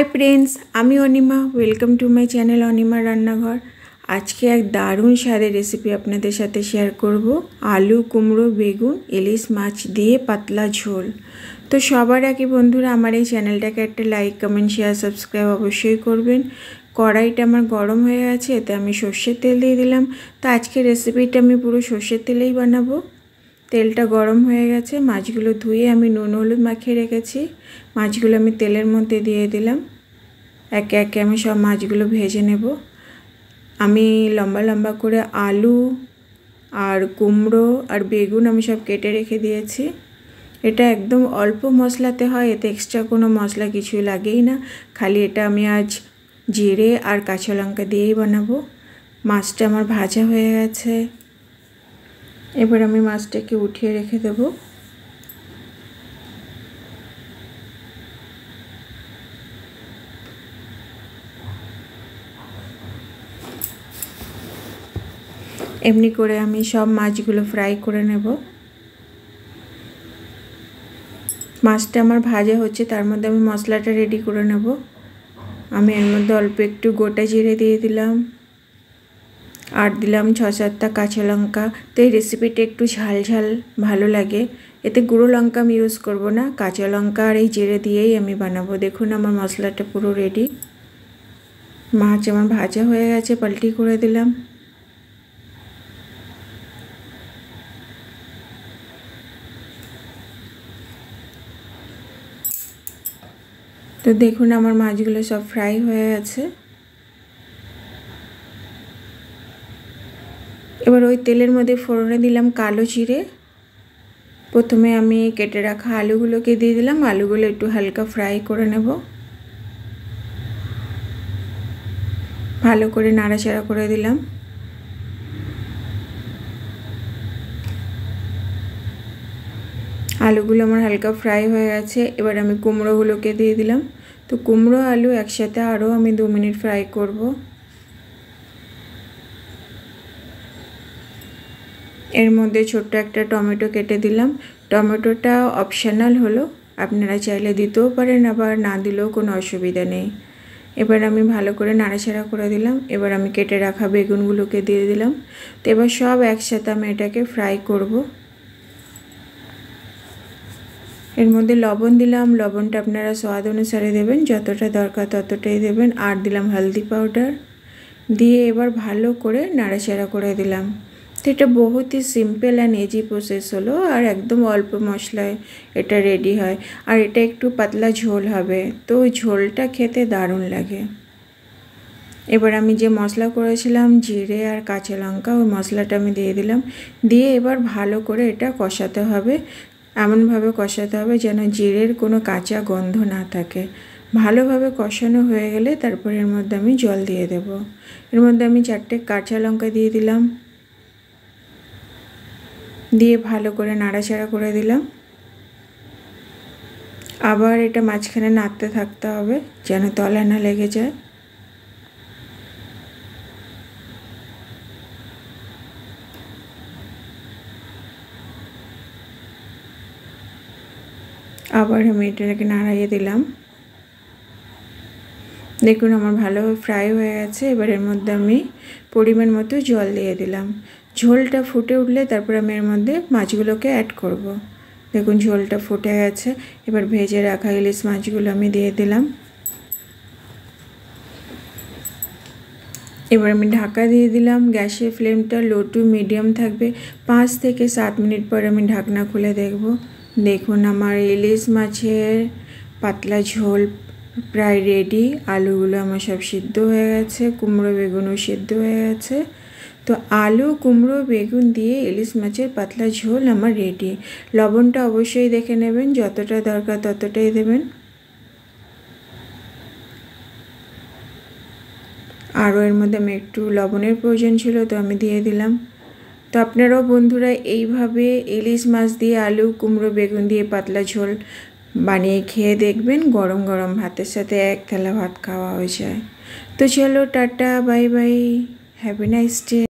Hi friends आमी अनिमा welcome to my channel अनिमा रान्नाघर। आज के एक दारुण स्वादेर रेसिपि आपनादेर साथे शेयर करब। आलू कुमड़ो बेगुन इलिश माछ दिए पातला झोल। तो सबार आगे बंधुरा आमार এই চ্যানেলটাকে একটা লাইক কমেন্ট শেয়ার সাবস্ক্রাইব অবশ্যই করবেন। কড়াইটা আমার গরম হয়ে গেছে, এতে আমি সরষের তেল দিয়ে দিলাম। তো আজকে রেসিপিটা আমি পুরো সরষের তেলেই বানাবো। তেলটা গরম হয়ে গেছে, মাছগুলো ধুয়ে আমি নুন হলুদ মাখিয়ে রেখেছি। মাছগুলো আমি তেলের মধ্যে দিয়ে দিলাম। একে একে আমি সব মাছগুলো ভেজে নেব। আমি লম্বা লম্বা করে আলু আর কুমড়ো আর বেগুন আমি সব কেটে রেখে দিয়েছি। এটা একদম অল্প মশলাতে হয়, এতে এক্সট্রা কোনো মশলা কিছুই লাগেই না। খালি এটা আমি আজ জিরে আর কাঁচা লঙ্কা দিয়েই বানাবো। মাছটা আমার ভাজা হয়ে গেছে, এবার আমি মাছটাকে উঠিয়ে রেখে দেব। এমনি করে আমি সব মাছগুলো ফ্রাই করে নেব। মাছটা আমার ভাজা হচ্ছে, তার মধ্যে আমি মশলাটা রেডি করে নেব। আমি এর মধ্যে অল্প একটু গোটা জিরে দিয়ে দিলাম আর দিলাম ৬-৭টা কাঁচা লঙ্কা। তো এই রেসিপিটা একটু ঝাল ঝাল ভালো লাগে, এতে গুঁড়ো লঙ্কা আমি ইউজ করব না, কাঁচা লঙ্কা আর এই জিরে দিয়েই আমি বানাবো। দেখুন আমার মশলাটা পুরো রেডি। মাছ আমার ভাজা হয়ে গেছে, পাল্টি করে দিলাম। তো দেখুন আমার মাছগুলো সব ফ্রাই হয়ে গেছে। এবার ওই তেলের মধ্যে ফোড়নে দিলাম কালো জিরে। প্রথমে আমি কেটে রাখা আলুগুলোকে দিয়ে দিলাম। আলুগুলো একটু হালকা ফ্রাই করে নেব, ভালো করে নাড়াচাড়া করে দিলাম। আলুগুলো আমার হালকা ফ্রাই হয়ে গেছে, এবার আমি কুমড়োগুলোকে দিয়ে দিলাম। তো কুমড়ো আলু একসাথে আরও আমি 2 মিনিট ফ্রাই করব। এর মধ্যে ছোট্ট একটা টমেটো কেটে দিলাম। টমেটোটা অপশনাল হলো, আপনারা চাইলে দিতেও পারেন, আবার না দিলেও কোনো অসুবিধা নেই। এবার আমি ভালো করে নাড়াচাড়া করে দিলাম। এবার আমি কেটে রাখা বেগুনগুলোকে দিয়ে দিলাম। তো এবার সব একসাথে আমি এটাকে ফ্রাই করব। এর মধ্যে লবণ দিলাম, লবণটা আপনারা স্বাদ অনুসারে দেবেন, যতটা দরকার ততটাই দেবেন। আর দিলাম হলদি পাউডার দিয়ে এবার ভালো করে নাড়াচাড়া করে দিলাম। তো এটা বহুতই সিম্পল অ্যান্ড ইজি প্রসেস হলো, আর একদম অল্প মশলায় এটা রেডি হয়। আর এটা একটু পাতলা ঝোল হবে, তো ওই ঝোলটা খেতে দারুণ লাগে। এবার আমি যে মশলা করেছিলাম জিরে আর কাঁচা লঙ্কা, ওই মশলাটা আমি দিয়ে দিলাম। দিয়ে এবার ভালো করে এটা কষাতে হবে, এমনভাবে কষাতে হবে যেন জিরের কোনো কাঁচা গন্ধ না থাকে। ভালোভাবে কষানো হয়ে গেলে তারপর এর মধ্যে আমি জল দিয়ে দেব। এর মধ্যে আমি 4টে কাঁচা লঙ্কা দিয়ে দিলাম, দিয়ে ভালো করে নাড়াচাড়া করে দিলাম। আবার এটা মাঝখানে নাড়তে থাকতে হবে যেন তলায় না লেগে যায়। আবার আমি এটাকে নাড়িয়ে দিলাম। দেখুন আমার ভালোভাবে ফ্রাই হয়ে গেছে। এবার এর মধ্যে আমি পরিমাণ মতো জল দিয়ে দিলাম। ঝোলটা ফুটে উঠলে তারপর আমি এর মধ্যে মাছগুলোকে অ্যাড করব। দেখুন ঝোলটা ফুটে গেছে। এবার ভেজে রাখা ইলিশ মাছগুলো আমি দিয়ে দিলাম। এবার আমি ঢাকা দিয়ে দিলাম। গ্যাসের ফ্লেমটা লো টু মিডিয়াম থাকবে। 5 থেকে 7 মিনিট পর আমি ঢাকনা খুলে দেখব। দেখুন আমার ইলিশ মাছের পাতলা ঝোল প্রায় রেডি। আলুগুলো আমার সব সিদ্ধ হয়ে গেছে, কুমড়ো বেগুনও সিদ্ধ হয়ে গেছে। তো আলু কুমড়ো বেগুন দিয়ে ইলিশ মাছের পাতলা ঝোল আমার রেডি। লবণটা অবশ্যই দেখে নেবেন, যতটা দরকার ততটাই দেবেন। আরও এর মধ্যে আমি একটু লবণের প্রয়োজন ছিল, তো আমি দিয়ে দিলাম। তো আপনারাও বন্ধুরা এইভাবে ইলিশ মাছ দিয়ে আলু কুমড়ো বেগুন দিয়ে পাতলা ঝোল বানিয়ে খেয়ে দেখবেন, গরম গরম ভাতের সাথে 1 থালা ভাত খাওয়া হয়ে যায়। তো চলো tata, bye bye, have a nice day.